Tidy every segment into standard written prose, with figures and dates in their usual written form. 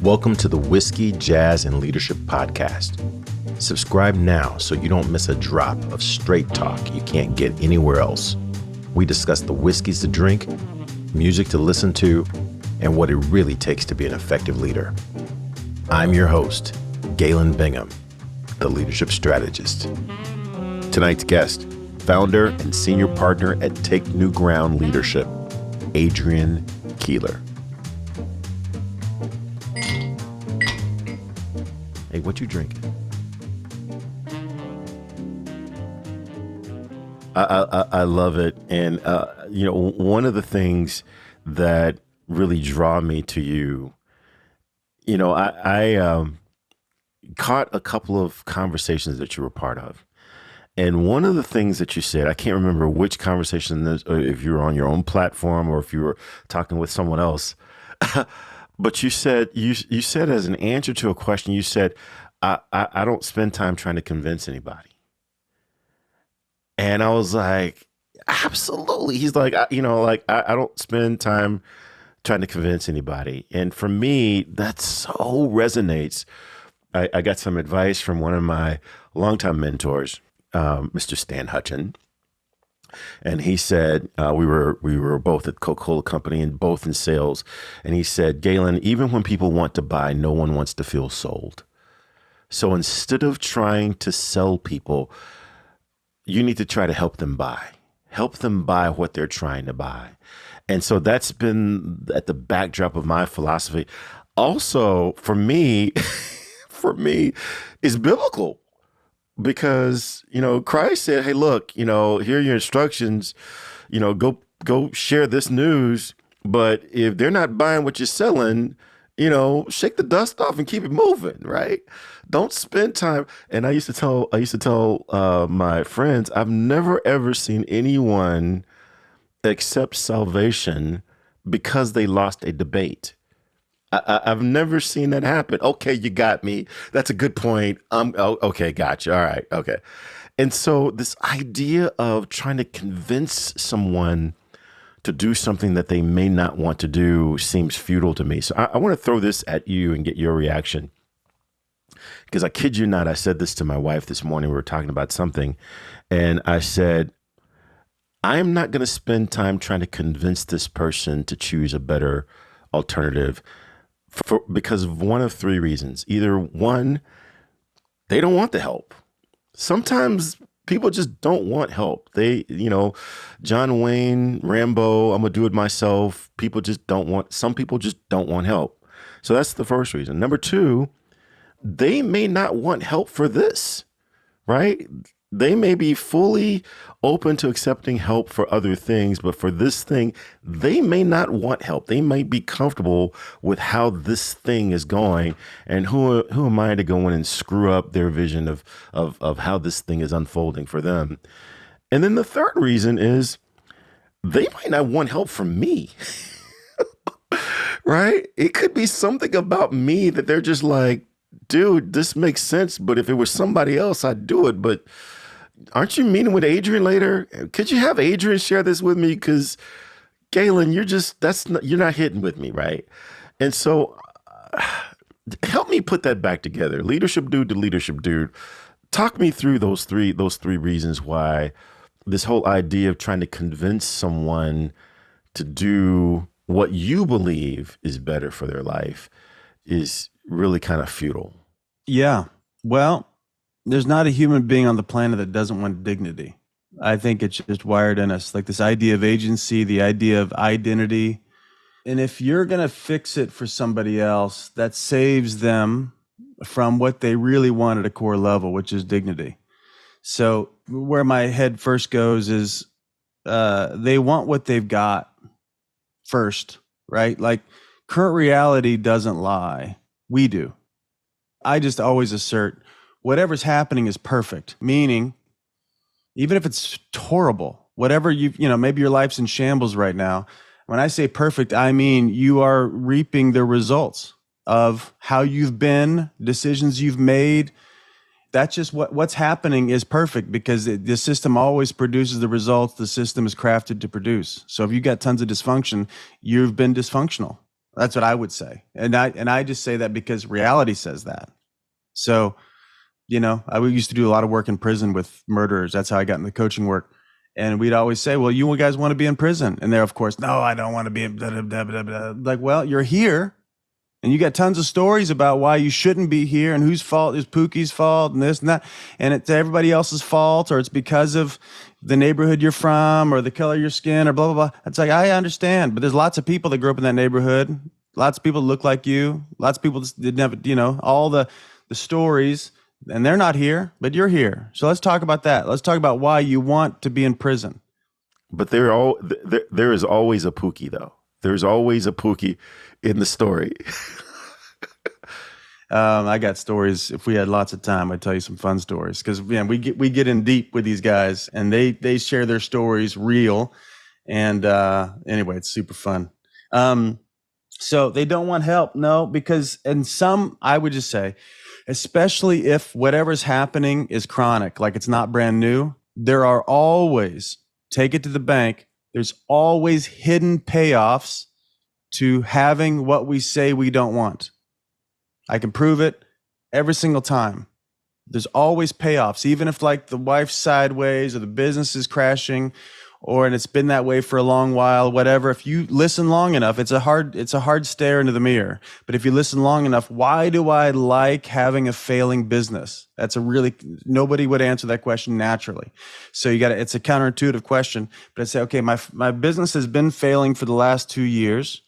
Welcome to the Whiskey, Jazz, and Leadership Podcast. Subscribe now so you don't miss a drop of straight talk you can't get anywhere else. We discuss the whiskeys to drink, music to listen to, and what it really takes to be an effective leader. I'm your host, Galen Bingham, the leadership strategist. Tonight's guest, founder and senior partner at Take New Ground Leadership, Adrian Koehler. Hey, what you drinking? I love it. And, one of the things that really draw me to you, I caught a couple of conversations that you were part of. And one of the things that you said, I can't remember which conversation this, or if you were on your own platform or if you were talking with someone else, but you said as an answer to a question, you said, I don't spend time trying to convince anybody. And I was like, absolutely. He's like, I don't spend time trying to convince anybody. And for me, that so resonates. I got some advice from one of my longtime mentors, Mr. Stan Hutchin. And he said, we were both at Coca-Cola Company and both in sales. And he said, Galen, even when people want to buy, no one wants to feel sold. So instead of trying to sell people, you need to try to help them buy what they're trying to buy. And so that's been at the backdrop of my philosophy. Also, for me, is biblical. Because, Christ said, hey, look, here are your instructions, go share this news. But if they're not buying what you're selling, shake the dust off and keep it moving, right? Don't spend time. And I used to tell my friends, I've never, ever seen anyone accept salvation because they lost a debate. I've never seen that happen. Okay, you got me. That's a good point. Okay, gotcha. All right, okay. And so this idea of trying to convince someone to do something that they may not want to do seems futile to me. So I want to throw this at you and get your reaction. Because I kid you not, I said this to my wife this morning. We were talking about something, and I said, I am not going to spend time trying to convince this person to choose a better alternative. Because of one of three reasons. Either one, they don't want the help. Sometimes people just don't want help. They, John Wayne, Rambo, I'm going to do it myself. Some people just don't want help. So that's the first reason. Number two, they may not want help for this, right? They may be fully open to accepting help for other things, but for this thing, they may not want help. They might be comfortable with how this thing is going. And who am I to go in and screw up their vision of how this thing is unfolding for them? And then the third reason is they might not want help from me, right? It could be something about me that they're just like, dude, this makes sense, but if it was somebody else, I'd do it. But aren't you meeting with Adrian later? Could you have Adrian share this with me? Because Galen, you're not hitting with me, right? And so help me put that back together. Leadership dude to leadership dude. Talk me through those three reasons why this whole idea of trying to convince someone to do what you believe is better for their life is really kind of futile. Yeah. Well, there's not a human being on the planet that doesn't want dignity. I think it's just wired in us, like this idea of agency, the idea of identity. And if you're going to fix it for somebody else, that saves them from what they really want at a core level, which is dignity. So where my head first goes is they want what they've got first, right? Like current reality doesn't lie. We do. I just always assert whatever's happening is perfect, meaning even if it's horrible, whatever maybe your life's in shambles right now. When I say perfect, I mean you are reaping the results of how you've been, decisions you've made. That's just what's happening is perfect because the system always produces the results the system is crafted to produce. So if you got tons of dysfunction, you've been dysfunctional. That's what I would say. And I just say that because reality says that. So, I used to do a lot of work in prison with murderers. That's how I got into coaching work. And we'd always say, well, you guys want to be in prison. And they're, of course, no, I don't want to be in blah, blah, blah, blah, blah. Like, well, you're here and you got tons of stories about why you shouldn't be here and whose fault is Pookie's fault and this and that. And it's everybody else's fault, or it's because of the neighborhood you're from or the color of your skin or blah, blah, blah. It's like, I understand, but there's lots of people that grew up in that neighborhood. Lots of people that look like you. Lots of people that didn't have, all the stories, and they're not here, but you're here. So let's talk about that. Let's talk about why you want to be in prison. But there is always a Pookie, though. There's always a Pookie in the story. I got stories. If we had lots of time, I'd tell you some fun stories, because we get in deep with these guys, and they share their stories real. And anyway, it's super fun. So they don't want help, no, because I would just say, especially if whatever's happening is chronic, like it's not brand new, there are always, take it to the bank, there's always hidden payoffs to having what we say we don't want. I can prove it every single time. There's always payoffs, even if like the wife's sideways or the business is crashing, and it's been that way for a long while, whatever. If you listen long enough, it's a hard stare into the mirror. But if you listen long enough, why do I like having a failing business? Nobody would answer that question naturally. So it's a counterintuitive question, but I say, okay, my business has been failing for the last 2 years.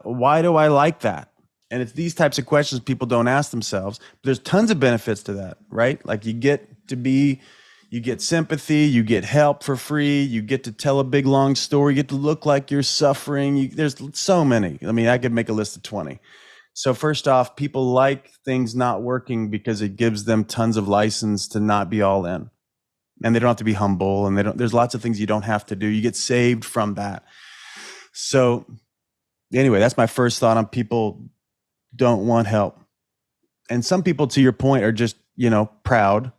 Why do I like that? And it's these types of questions people don't ask themselves. But there's tons of benefits to that, right? Like you get sympathy, you get help for free, you get to tell a big long story, you get to look like you're suffering. There's so many. I mean, I could make a list of 20. So first off, people like things not working because it gives them tons of license to not be all in. And they don't have to be humble, and there's lots of things you don't have to do. You get saved from that. So anyway, that's my first thought on people don't want help. And some people, to your point, are just, proud.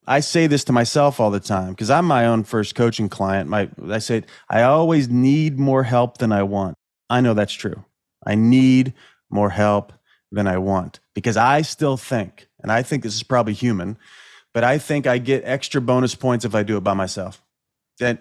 I say this to myself all the time because I'm my own first coaching client. I say, I always need more help than I want. I know that's true. I need more help than I want because I still think, and I think this is probably human, but I think I get extra bonus points if I do it by myself. That's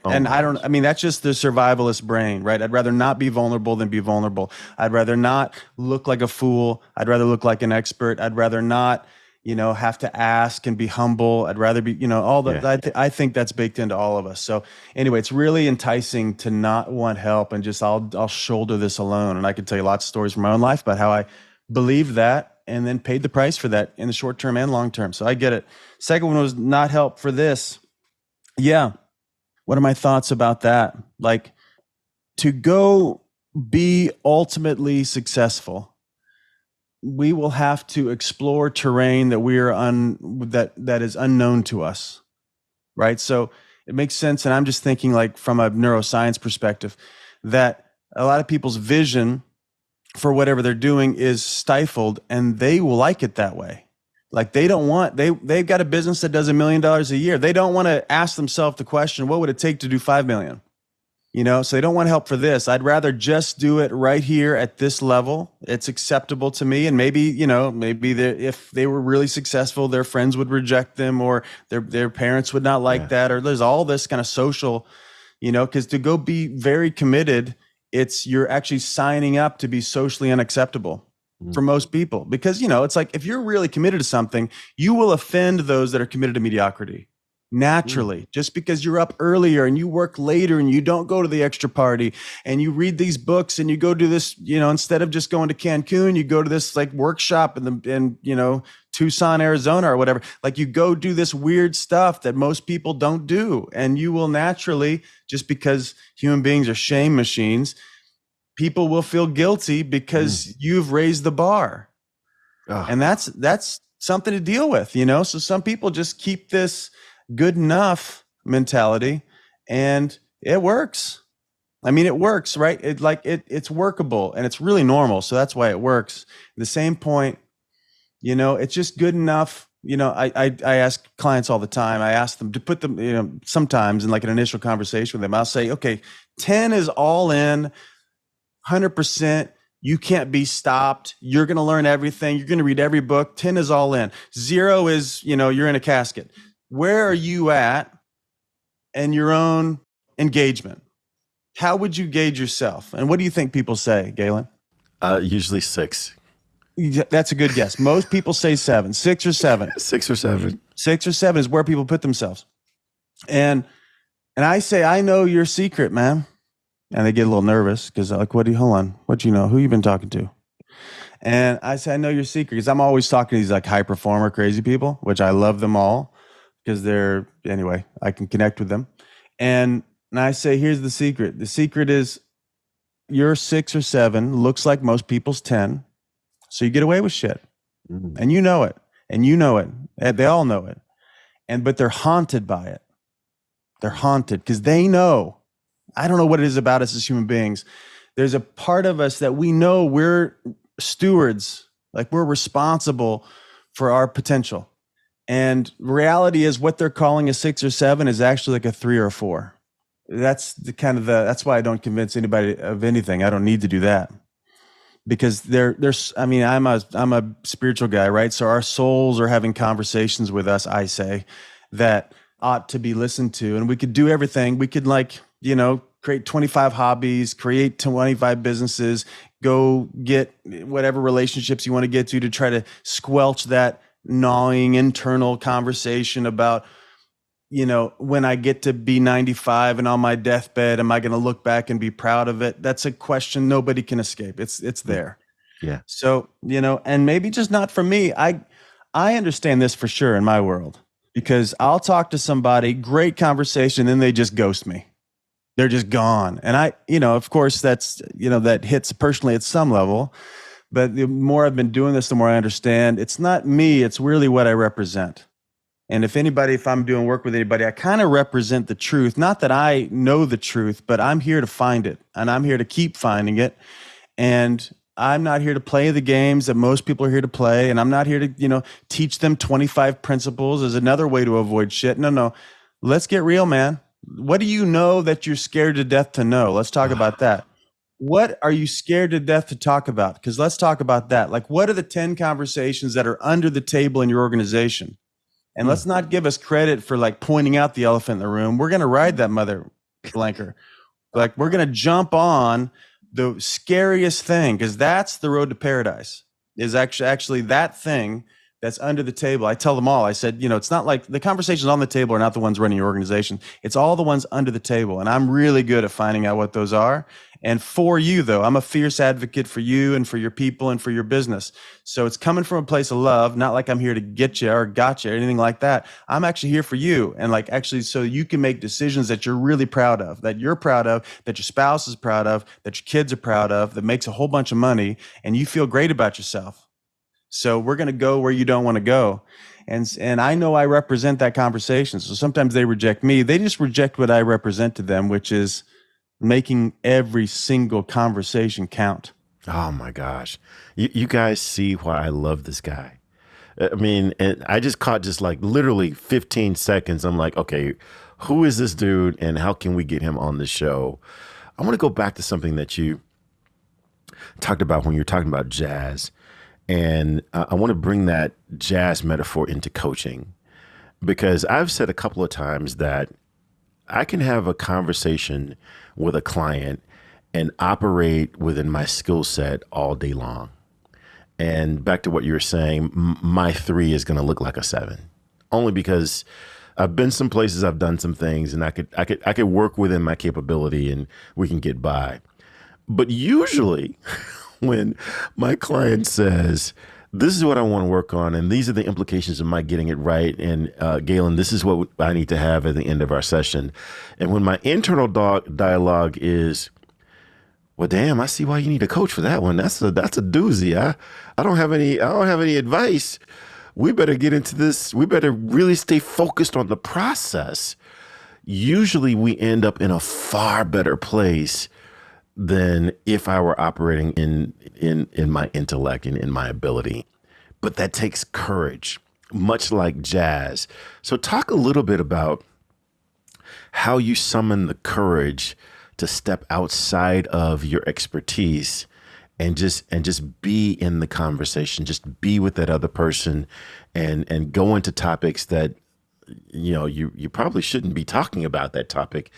just the survivalist brain, right? I'd rather not be vulnerable than be vulnerable. I'd rather not look like a fool. I'd rather look like an expert. I'd rather not, have to ask and be humble. I'd rather be, I think that's baked into all of us. So anyway, it's really enticing to not want help and just, I'll shoulder this alone. And I can tell you lots of stories from my own life about how I believed that and then paid the price for that in the short term and long term. So I get it. Second one was not help for this. Yeah. What are my thoughts about that? Like, to go be ultimately successful, we will have to explore terrain that that is unknown to us, right? So it makes sense, and I'm just thinking, like, from a neuroscience perspective, that a lot of people's vision for whatever they're doing is stifled, and they will like it that way. Like they've got a business that does $1 million a year. They don't want to ask themselves the question, what would it take to do 5 million? So they don't want help for this. I'd rather just do it right here at this level. It's acceptable to me. And maybe if they were really successful, their friends would reject them, or their parents would not like that. Or there's all this kind of social, because to go be very committed, you're actually signing up to be socially unacceptable for most people. Because, it's like, if you're really committed to something, you will offend those that are committed to mediocrity. Naturally, just because you're up earlier and you work later and you don't go to the extra party and you read these books and you go do this, instead of just going to Cancun, you go to this like workshop in Tucson, Arizona or whatever. Like you go do this weird stuff that most people don't do. And you will naturally, just because human beings are shame machines, people will feel guilty because you've raised the bar. And that's something to deal with, So some people just keep this good enough mentality, and it works. I mean, it works, right? It's workable and it's really normal. So that's why it works. At the same point, it's just good enough. I ask clients all the time. I ask them to put them, sometimes in like an initial conversation with them, I'll say, okay, 10 is all in, 100%. You can't be stopped. You're going to learn everything. You're going to read every book. 10 is all in. 0 is, you're in a casket. Where are you at in your own engagement? How would you gauge yourself? And what do you think people say, Galen? Usually 6. That's a good guess. Most people say 7, 6 or 7. 6 or 7. 6 or 7 is where people put themselves. And I say, I know your secret, man. And they get a little nervous because they're like, hold on, what do you know? Who you been talking to? And I say, I know your secret because I'm always talking to these like high performer, crazy people, which I love them all because anyway, I can connect with them. And I say, here's the secret. The secret is your 6 or 7 looks like most people's 10. So you get away with shit. And you know it. And you know it. And they all know it. But they're haunted by it. They're haunted because they know. I don't know what it is about us as human beings. There's a part of us that we know we're stewards, like we're responsible for our potential. And reality is what they're calling a 6 or 7 is actually like a 3 or a 4. That's that's why I don't convince anybody of anything. I don't need to do that. Because I'm a spiritual guy, right? So our souls are having conversations with us, I say, that ought to be listened to. And we could do everything. We could create 25 hobbies, create 25 businesses, go get whatever relationships you want to get to try to squelch that gnawing internal conversation about, when I get to be 95 and on my deathbed, am I going to look back and be proud of it? That's a question nobody can escape. It's there. Yeah. So, and maybe just not for me. I understand this for sure in my world because I'll talk to somebody, great conversation, then they just ghost me. They're just gone. And of course that's, that hits personally at some level, but the more I've been doing this, the more I understand it's not me, it's really what I represent. And if I'm doing work with anybody, I kind of represent the truth. Not that I know the truth, but I'm here to find it and I'm here to keep finding it. And I'm not here to play the games that most people are here to play. And I'm not here to, teach them 25 principles as another way to avoid shit. No. Let's get real, man. What do you know that you're scared to death to know? Let's talk about that. What are you scared to death to talk about? Because let's talk about that. Like, what are the 10 conversations that are under the table in your organization? And let's not give us credit for like pointing out the elephant in the room. We're going to ride that mother blanker. Like we're going to jump on the scariest thing because that's the road to paradise is actually that thing that's under the table. I tell them all, I said, it's not like the conversations on the table are not the ones running your organization. It's all the ones under the table. And I'm really good at finding out what those are. And for you, though, I'm a fierce advocate for you and for your people and for your business. So it's coming from a place of love, not like I'm here to get you or got you or anything like that. I'm actually here for you. And like actually so you can make decisions that you're really proud of, that you're proud of, that your spouse is proud of, that your kids are proud of, that makes a whole bunch of money and you feel great about yourself. So we're going to go where you don't want to go. And I know I represent that conversation. So sometimes they reject me. They just reject what I represent to them, which is making every single conversation count. Oh my gosh. You guys see why I love this guy. I mean, and I just caught just like literally 15 seconds. I'm like, okay, who is this dude and how can we get him on the show? I want to go back to something that you talked about when you were talking about jazz. And I want to bring that jazz metaphor into coaching because I've said a couple of times that I can have a conversation with a client and operate within my skill set all day long. And back to what you were saying, my 3 is going to look like a 7, only because I've been some places, I've done some things, and I could work within my capability, and we can get by. But usually, when my client says, this is what I want to work on, and these are the implications of my getting it right, and Galen, this is what I need to have at the end of our session. And when my internal dialogue is, well, damn, I see why you need a coach for that one. That's a doozy. I don't have any advice. We better get into this. We better really stay focused on the process. Usually we end up in a far better place than if I were operating in my intellect and in my ability. But that takes courage, much like jazz. So talk a little bit about how you summon the courage to step outside of your expertise and just be in the conversation, just be with that other person, and go into topics that you probably shouldn't be talking about that topic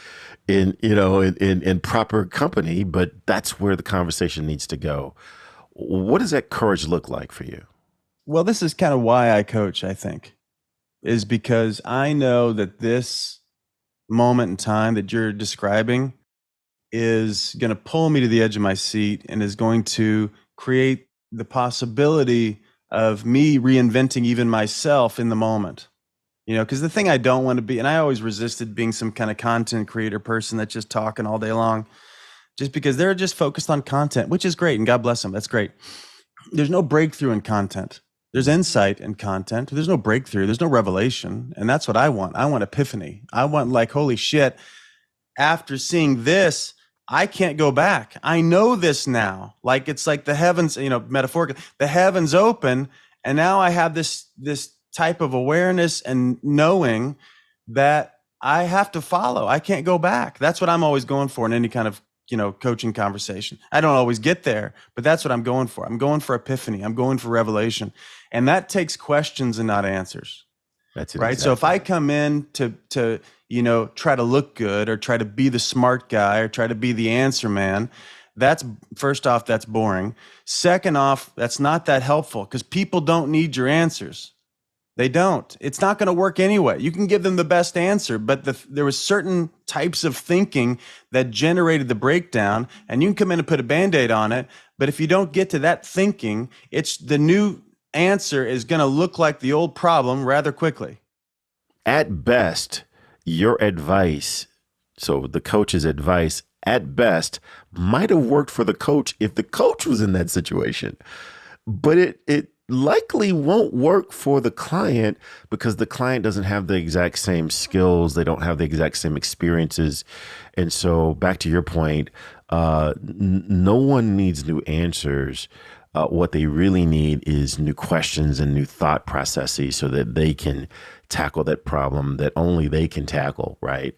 in proper company, but that's where the conversation needs to go. What does that courage look like for you? Well, this is kind of why I coach, I think, is because I know that this moment in time that you're describing is going to pull me to the edge of my seat and is going to create the possibility of me reinventing even myself in the moment. Because the thing I don't want to be, and I always resisted being some kind of content creator person that's just talking all day long, just because they're just focused on content, which is great. And God bless them. That's great. There's no breakthrough in content. There's insight in content. There's no breakthrough. There's no revelation. And that's what I want. I want epiphany. I want, like, holy shit, after seeing this, I can't go back. I know this now. Like, it's like the heavens, metaphorically, the heavens open. And now I have this type of awareness and knowing that I have to follow. I can't go back. That's what I'm always going for in any kind of, coaching conversation. I don't always get there, but that's what I'm going for. I'm going for epiphany. I'm going for revelation. And that takes questions and not answers. That's it. Right. Exactly. So if I come in to try to look good or try to be the smart guy or try to be the answer man, that's, first off, that's boring. Second off, that's not that helpful, because people don't need your answers. They don't. It's not going to work anyway. You can give them the best answer, but there was certain types of thinking that generated the breakdown, and you can come in and put a Band-Aid on it. But if you don't get to that thinking, it's the new answer is going to look like the old problem rather quickly. At best, your advice, so the coach's advice, at best, might have worked for the coach if the coach was in that situation. But it likely won't work for the client, because the client doesn't have the exact same skills. They don't have the exact same experiences. And so, back to your point, no one needs new answers. What they really need is new questions and new thought processes so that they can tackle that problem that only they can tackle, right?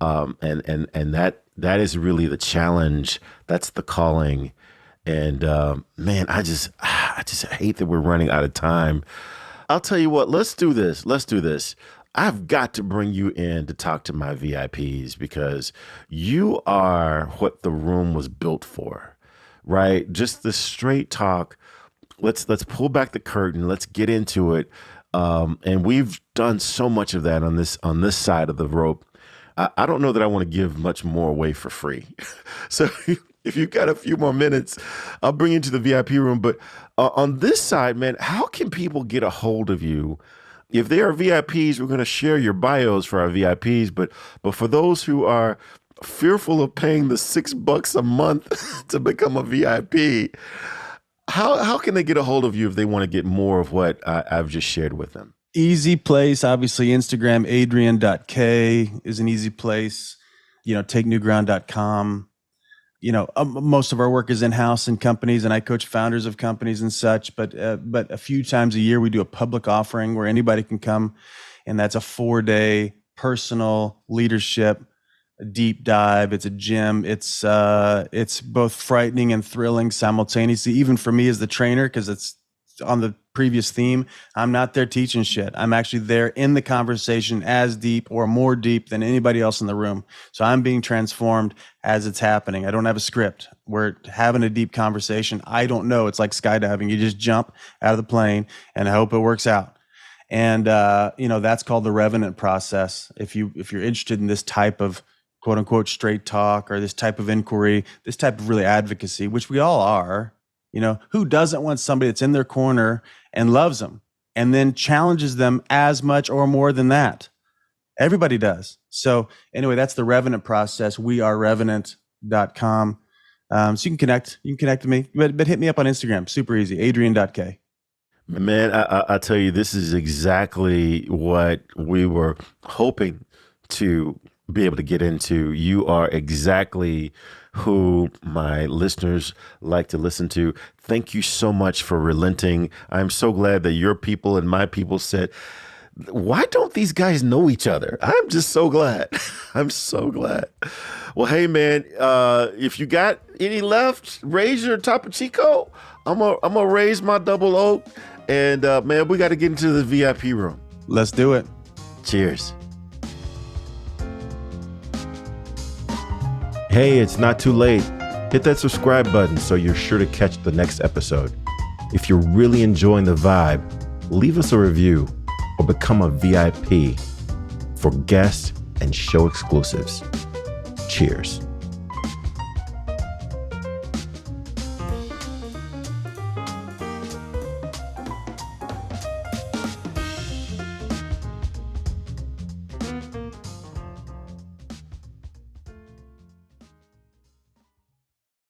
And that is really the challenge. That's the calling. And man, I just hate that we're running out of time. I'll tell you what, let's do this. I've got to bring you in to talk to my VIPs, because you are what the room was built for, right? Just the straight talk. Let's pull back the curtain. Let's get into it. And we've done so much of that on this side of the rope. I don't know that I want to give much more away for free. So if you've got a few more minutes, I'll bring you to the VIP room. But on this side, man, how can people get a hold of you? If they are VIPs, we're going to share your bios for our VIPs. But for those who are fearful of paying the $6 a month to become a VIP, how can they get a hold of you if they want to get more of what I've just shared with them? Easy place, obviously. Instagram, Adrian.K is an easy place. takenewground.com. Most of our work is in-house in companies, and I coach founders of companies and such. But a few times a year, we do a public offering where anybody can come, and that's a 4-day personal leadership deep dive. It's a gym. It's both frightening and thrilling simultaneously, even for me as the trainer, because it's on the previous theme. I'm not there teaching shit. I'm actually there in the conversation, as deep or more deep than anybody else in the room. So I'm being transformed as it's happening. I don't have a script. We're having a deep conversation. I don't know. It's like skydiving. You just jump out of the plane and I hope it works out. And that's called the revenant process. If you're interested in this type of quote unquote straight talk, or this type of inquiry, this type of really advocacy, which we all are. Who doesn't want somebody that's in their corner and loves them and then challenges them as much or more than that? Everybody does. So anyway, that's the Revenant process. We are revenant.com. So you can connect with me, but hit me up on Instagram. Super easy. Adrian.K. Man, I tell you, this is exactly what we were hoping to be able to get into. You are exactly who my listeners like to listen to. Thank you so much for relenting. I'm so glad that your people and my people said, Why don't these guys know each other? I'm just so glad. I'm so glad. Well, hey man, if you got any left, raise your Topo Chico. I'm gonna raise my double oak, and man, we got to get into the VIP room. Let's do it. Cheers. Hey, it's not too late. Hit that subscribe button so you're sure to catch the next episode. If you're really enjoying the vibe, leave us a review or become a VIP for guest and show exclusives. Cheers.